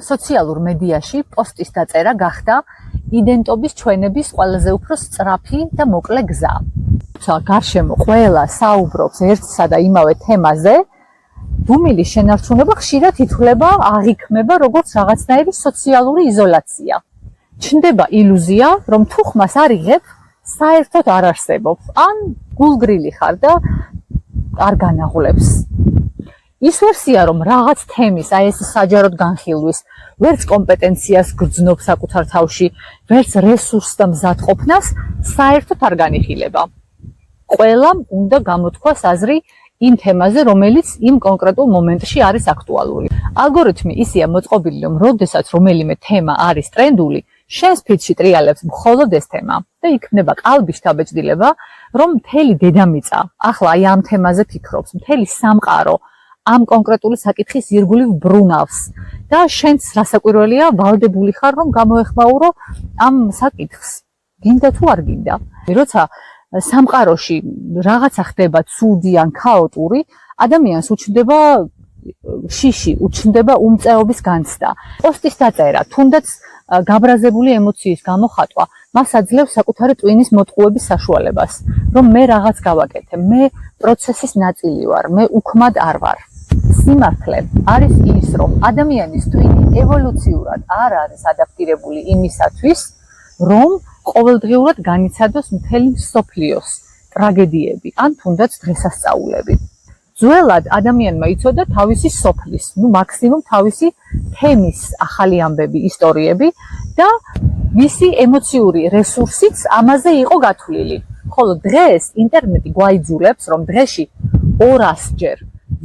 სოციალურ მედიაში პოსტის დაწერა გახდა იდენტობის ჩვენების ყველაზე უფრო სწრაფი და მოკლე გზა. გარშემო ყველა საუბრობს ერთსა და იმავე თემაზე, ბუმილის შენარჩუნება ხშირად ითვლება, აღიქმება როგორც რაღაცნაირი სოციალური იზოლაცია. ჩნდება ილუზია, რომ თუ ხმას არ იღებ, საერთოდ არ არსებობ, ან გულგრილი ხარ და არ განაღლებს. ის ვერსია, რომ რაღაც თემის, აი ეს საჯაროდ განხილვის, ვერც კომპეტენციას გრძნობს საკუთარ თავში, ვერც რესურსს და მზადყოფნას საერთოდ არ განიხილება. ყველამ უნდა გამოთქვას აზრი იმ თემაზე, რომელიც იმ კონკრეტულ მომენტში არის აქტუალური. ალგორითმი ისეა მოწყობილი, რომ როდესაც რომელიმე თემა არის ტრენდული, შენს ფიდში ტრიალებს მხოლოდ ეს თემა და იქნება ყალბის დაბეჭდილება, რომ მთელი დედამიწა ახლა აი ამ თემაზე ფიქრობს, მთელი სამყარო ამ კონკრეტული საკითხის ირგვლივ ბრუნავს და შენც რასაკვირველია ვალდებული ხარ, რომ გამოეხმაურო ამ საკითხს. გინდა თუ არ გინდა. როცა სამყაროში რაღაცა ხდება ცუდი ან ქაოტური, ადამიანს უჩნდება შიში, უჩნდება უმწეობის განცდა. პოსტის დაწერა, თუნდაც გაბრაზებული ემოციის გამოხატვა, მას აძლევს საკუთარი ტვინის მოტყუების საშუალებას, რომ მე რაღაც გავაკეთე, მე პროცესის ნაწილი ვარ, მე უქმად არ ვარ. სიმართლე არის ის, რომ ადამიანის ტვინი ევოლუციურად არ არის ადაპტირებული იმისათვის, რომ ყოველდღიურად განიცადოს მთელი მსოფლიოს ტრაგედიები, ან თუნდაც დღესასწაულები. ძველად ადამიანმა იცოდა თავისი სოფლის, მაქსიმუმ თავისი თემის ახალი ამბები, ისტორიები და მისი ემოციური რესურსიც ამაზე იყო გათვლილი. ხოლო დღეს ინტერნეტი გვაიძულებს, რომ დღეში 200 ჯერ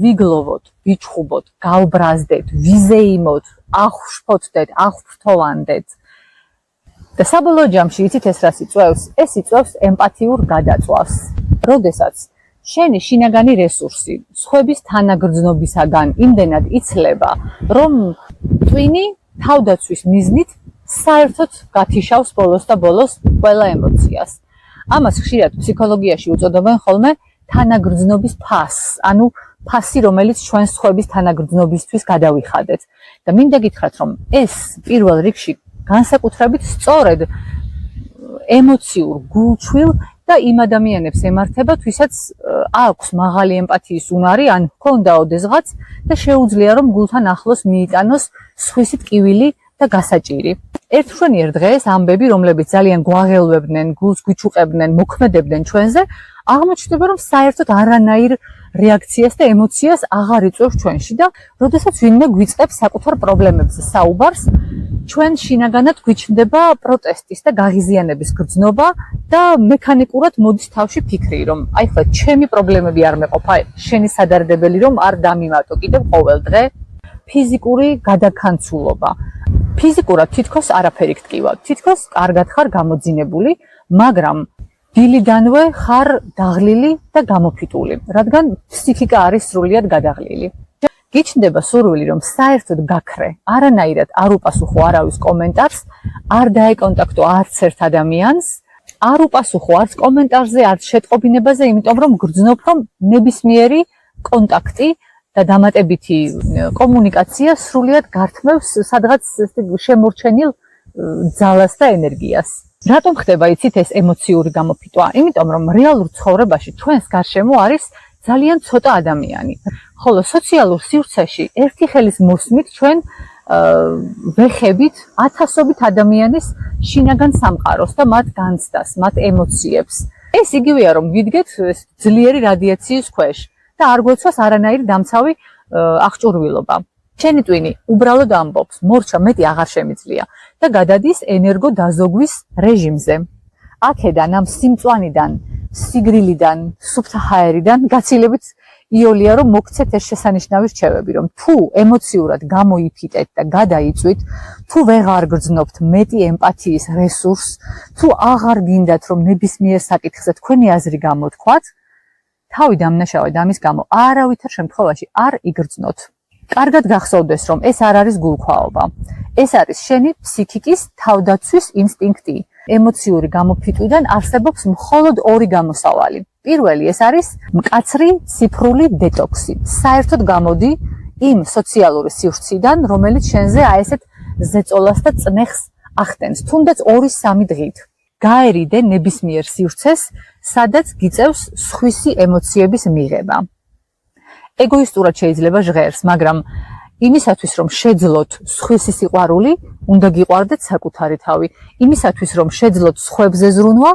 ვიგლოვოთ, ვიჩხუბოთ, გავბრაზდეთ, ვიზეიმოთ, აღვშფოთდეთ, აღვფრთოვანდეთ. და საბოლოო ჯამში იცით ეს რას იწვევს? ეს იწვევს ემპათიურ გადაწვას. როდესაც შენი შინაგანი რესურსი სხვების თანაგრძნობისაგან იმდენად იცლება, რომ ტვინი თავდაცვის მიზნით საერთოდ გათიშავს ბოლოს და ბოლოს ყველა ემოციას. ამას ხშირად ფსიქოლოგიაში უწოდებენ ხოლმე თანაგრძნობის ფასს, ანუ ფასი, რომელიც ჩვენ სხვების თანაგრძნობისთვის გადავიხადეთ. და მინდა გითხრათ, რომ ეს პირველ რიგში განსაკუთრებით სწორედ ემოციურ გულჩვილ და იმ ადამიანებს ემართება, ვისაც აქვს მაღალი ემპათიის უნარი, ან ჰქონდა ოდესღაც და შეუძლია რომ გულთან ახლოს მიიტანოს სხვისი ტკივილი და გასაჭირი. ერთმშვენიერ დღეს ამბები, რომლებიც ძალიან გვაღელვებდნენ, გულს გვიჩუყებდნენ, მოქმედებდნენ ჩვენზე, აღმოჩნდება, რომ საერთოდ არანაირ რეაქციას და ემოციას აღარ იწვევს ჩვენში და როდესაც ვინმე გვიწყებს საკუთარ პრობლემებზე საუბარს, ჩვენ შინაგანად გვიჩნდება პროტესტის და გაღიზიანების გრძნობა და მექანიკურად მოდის თავში ფიქრი, რომ აი ხო ჩემი პრობლემები არ მეყოფა, შენი სადარდებელი რომ არ დამიმატო კიდევ ყოველ დღე. ფიზიკური გადაქანცულობა. ფიზიკურად თითქოს არაფერი გტკივა, თითქოს კარგად ხარ გამოძინებული, მაგრამ დილიდანვე ხარ დაღლილი და გამოფიტული, რადგან ფსიქიკა არის სრულიად გადაღლილი. გიჩნდება სურვილი, რომ საერთოდ გაქრე, არანაირად არ უპასუხო არავის კომენტარს, არ დაეკონტაქტო არც ერთ ადამიანს, არ უპასუხო არც კომენტარზე, არც შეტყობინებაზე, იმიტომ რომ გრძნობ, რომ ნებისმიერი კონტაქტი და დამატებითი კომუნიკაცია სრულიად გართმევს სადღაც შემორჩენილ ძალას და ენერგიას. რატომ ხდება იცით ეს ემოციური გამოფიტვა? იმიტომ რომ რეალურ ცხოვრებაში ჩვენს გარშემო არის ძალიან ცოტა ადამიანი. ხოლო სოციალურ სივრცეში ერთი ხელის მოსმით ჩვენ ვეხებით ათასობით ადამიანის შინაგან სამყაროს და მათ განცდას, მათ ემოციებს. ეს იგივეა რომ ვიდგეთ ძლიერი რადიაციის ქვეშ და არ გვეცვას არანაირი დამცავი აღჭურვილობა. შენი ტვინი უბრალოდ ამბობს, მორჩა მეტი აღარ შემიძლია და გადადის ენერგო დაზოგვის რეჟიმზე. აქედან ამ სიმწვანიდან, სიგრილიდან, სუფთა ჰაერიდან გაცილებით იოლია რომ მოგცეთ ეს შესანიშნავი რჩევები, რომ თუ ემოციურად გამოიფიტეთ და გადაიწვით, თუ ვეღარ გრძნობთ მეტი ემპათიის რესურსს, თუ აღარ გინდათ რომ ნებისმიერ საკითხზე თქვენი აზრი გამოთქვათ, თავი დამნაშავედ ამის გამო არავითარ შემთხვევაში არ იგრძნოთ. კარგად გახსოვდეს, რომ ეს არ არის გულქვაობა. ეს არის შენი ფსიქიკის თავდაცვის ინსტინქტი. ემოციური გამოფიტვიდან არსებობს მხოლოდ ორი გამოსავალი. პირველი ეს არის მკაცრი ციფრული დეტოქსი. საერთოდ გამოდი იმ სოციალური სივრციდან, რომელიც შენზე აი ესეთ ზეწოლას და წნეხს ახდენს, თუნდაც 2-3 დღით. გაერიდე ნებისმიერ სივრცეს, სადაც გიწევს სხვისი ემოციების მიღება. ეგოისტურად შეიძლება ჟღერს, მაგრამ იმისათვის, რომ შეძლოთ სხვისი სიყვარული, უნდა გიყვარდეთ საკუთარი თავი. იმისათვის, რომ შეძლოთ სხვებზე ზრუნვა,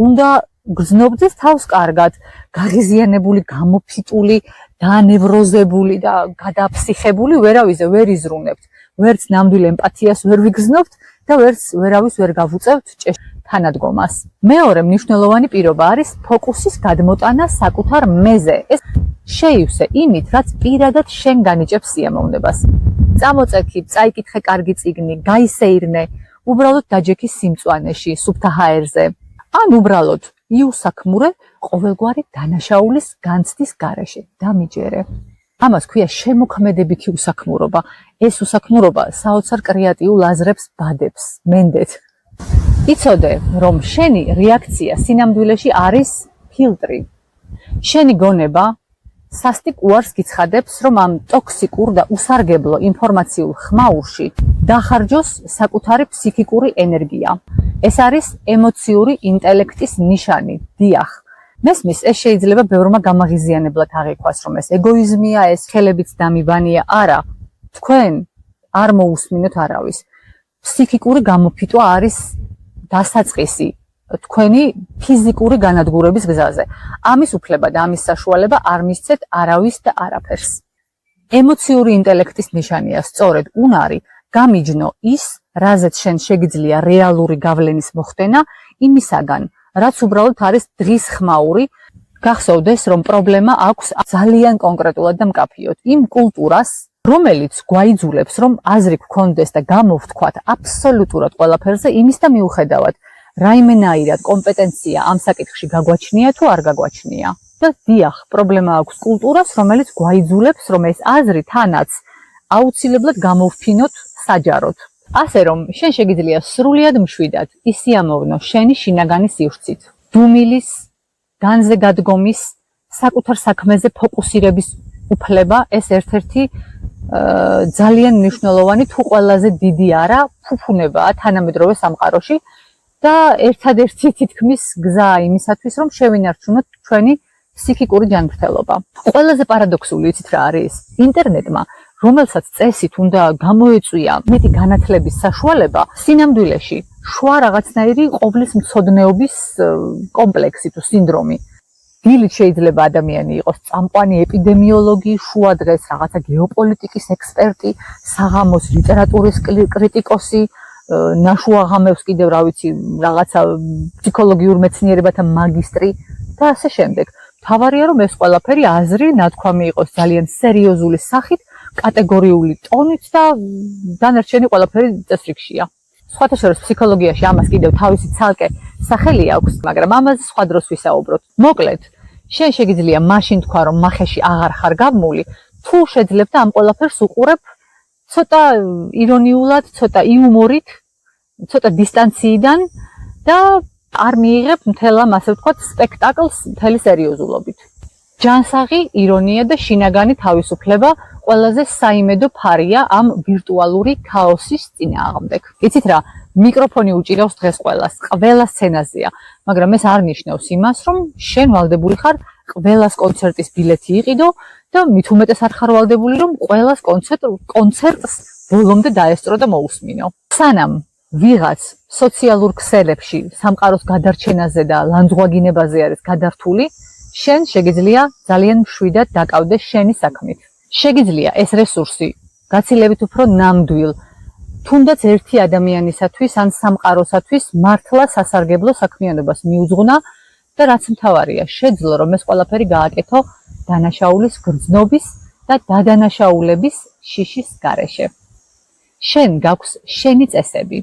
უნდა გრძნობდეთ თავს კარგად, გაღიზიანებული, გამოფიტული, დანევროზებული და გადაფსიხებული ვერავიზე ვერ იზრუნებთ. ვერც ნამდვილ ემპათიას ვერ ვიგრძნობთ და ვერავის ვერ გავუწევთ თანადგომას. მეორე მნიშვნელოვანი პირობა არის ფოკუსის გადმოტანა საკუთარ მეზე. ეს შეივსე იმით, რაც პირადად შენ განიჭებს სიამოვნებას. წამოწექი, წაიკითხე კარგი წიგნი, გაისეირნე, უბრალოდ დაჯექი სიმწვანეში, სუფთა ჰაერზე. ან უბრალოდ იუსაქმურე ყოველგვარი დანაშაულის განცდის გარეშე. დამიჯერე. ამას ქვია შემოქმედებითი უსაქმურობა. ეს უსაქმურობა საოცარ კრეატიულ აზრებს ბადებს, მენდეთ. იცოდე, რომ შენი რეაქცია სინამდვილეში არის ფილტრი. შენი გონება სასტიკ უარს გიცხადებს, რომ ამ ტოქსიკურ და უსარგებლო ინფორმაციულ ხმაურში დახარჯოს საკუთარი ფსიქიკური ენერგია. ეს არის ემოციური ინტელექტის ნიშანი. დიახ. მესმის, ეს შეიძლება ბევრმა გამაღიზიანებლად აღიქვას, რომ ეს ეგოიზმია, ეს ხელებიც დამიბანია. არა, თქვენ არ მოусმინოთ არავის. ფსიქიკური გამოფიტვა არის დასაწყისი თქვენი ფიზიკური განადგურების გზაზე. ამის უფლება და ამის საშუალება არ მისცეთ არავის და არაფერს. ემოციური ინტელექტის ნიშანია სწორედ უნარი გამიჯნო ის, რაზეც შენ შეგიძლია რეალური გავლენის მოხდენა იმისაგან, რაც უბრალოდ არის დღის ხმაური. გახსოვდეს, რომ პრობლემა აქვს ძალიან კონკრეტულად და მკაფიოდ იმ კულტურას, რომელიც გვაიძულებს, რომ აზრი გქონდეს და გამოვთქვათ აბსოლუტურად ყველაფერზე იმის და მიუხედავად, რაიმენაირად კომპეტენცია ამ საკითხში გაგვაჩნია თუ არ გაგვაჩნია. და დიახ, პრობლემა აქვს კულტურას, რომელიც გვაიძულებს, რომ ეს აზრი თანაც აუცილებლად გამოვფინოთ საჯაროდ. ასე რომ, შენ შეგიძლია სრულიად მშვიდად ისიამოვნო შენი შინაგანი სივრცით. დუმილის, განზე გადგომის, საკუთარ საქმეზე ფოკუსირების უფლება ეს ერთ-ერთი ძალიან მნიშვნელოვანი თუ ყველაზე დიდი არა, ფუფუნებაა თანამედროვე სამყაროში და ერთადერთი თითქმის გზა იმისათვის, რომ შევინარჩუნოთ ჩვენი ფსიქიკური ჯანმრთელობა. ყველაზე პარადოქსული იცით რა არის? ინტერნეტმა, რომელსაც წესით უნდა გამოეწვია მეტი განათლების საშუალება, სინამდვილეში შუა რაღაცნაირი ყოვლისმცოდნეობის კომპლექსი თუ სინდრომი. დილით შეიძლება ადამიანი იყოს წამყვანი ეპიდემიოლოგი, შუა დღეს რაღაცა გეოპოლიტიკის ექსპერტი, საღამოს ლიტერატურის კრიტიკოსი, ნაშუა ღამევს კიდევ რა ვიცი, რაღაცა ფსიქოლოგიურ მეცნიერებათა მაგისტრი და ასე შემდეგ. თავარია რომ ეს ყველაფერი აზრი, ნათქვამი იყოს ძალიან სერიოზული სახით, კატეგორიული ტონით და დანარჩენი ყველაფერი წესრიგშია. სხვათა შორის ფსიქოლოგიაში ამას კიდევ თავისი ცალკე სახელი აქვს, მაგრამ ამაზე სხვა დროს ვისაუბროთ. მოკლედ, შენ შეგიძლია მაშინ თქვა, რომ მახეში აღარ ხარ გამული, თუ შეძლებ და ამ ყველაფერს უყურებ ცოტა ირონიულად, ცოტა იუმორით, ცოტა დისტანციიდან და არ მიიღებ მთელ ამ ასე ვთქვათ სპექტაკლს მთელი სერიოზულობით. ჯანსაღი, ირონია და შინაგანი თავისუფლება ყველაზე საიმედო ფარია ამ ვირტუალური ქაოსის წინააღმდეგ. იცით რა, მიკროფონი უჭირავს დღეს ყველას, ყველა სცენაზეა, მაგრამ ეს არ ნიშნავს იმას, რომ შენ ვალდებული ხარ ყველას კონცერტის ბილეთი იყიდო და მით უმეტეს არ ხარ ვალდებული, რომ ყველას კონცერტს ბოლომდე დაესწრო და მოусმინო. სანამ ვიღაც სოციალურ ქსელებში სამყაროს გადარჩენაზე და ლანძღვაგინებაზე არის გადართული, შენ შეგიძლია ძალიან მშვიდად დაკავდეს შენი საქმით. შეგიძლია ეს რესურსი გაცილებით უფრო ნამდვილ, თუნდაც ერთი ადამიანისათვის ან სამყაროსათვის მართლა სასარგებლო საქმიანობას მიუძღვნა და რაც მთავარია, შეძლო რომ ეს ყველაფერი გააკეთო დანაშაულის გრძნობის და დადანაშაულების შიშის გარეშე. შენ გაქვს შენი წესები.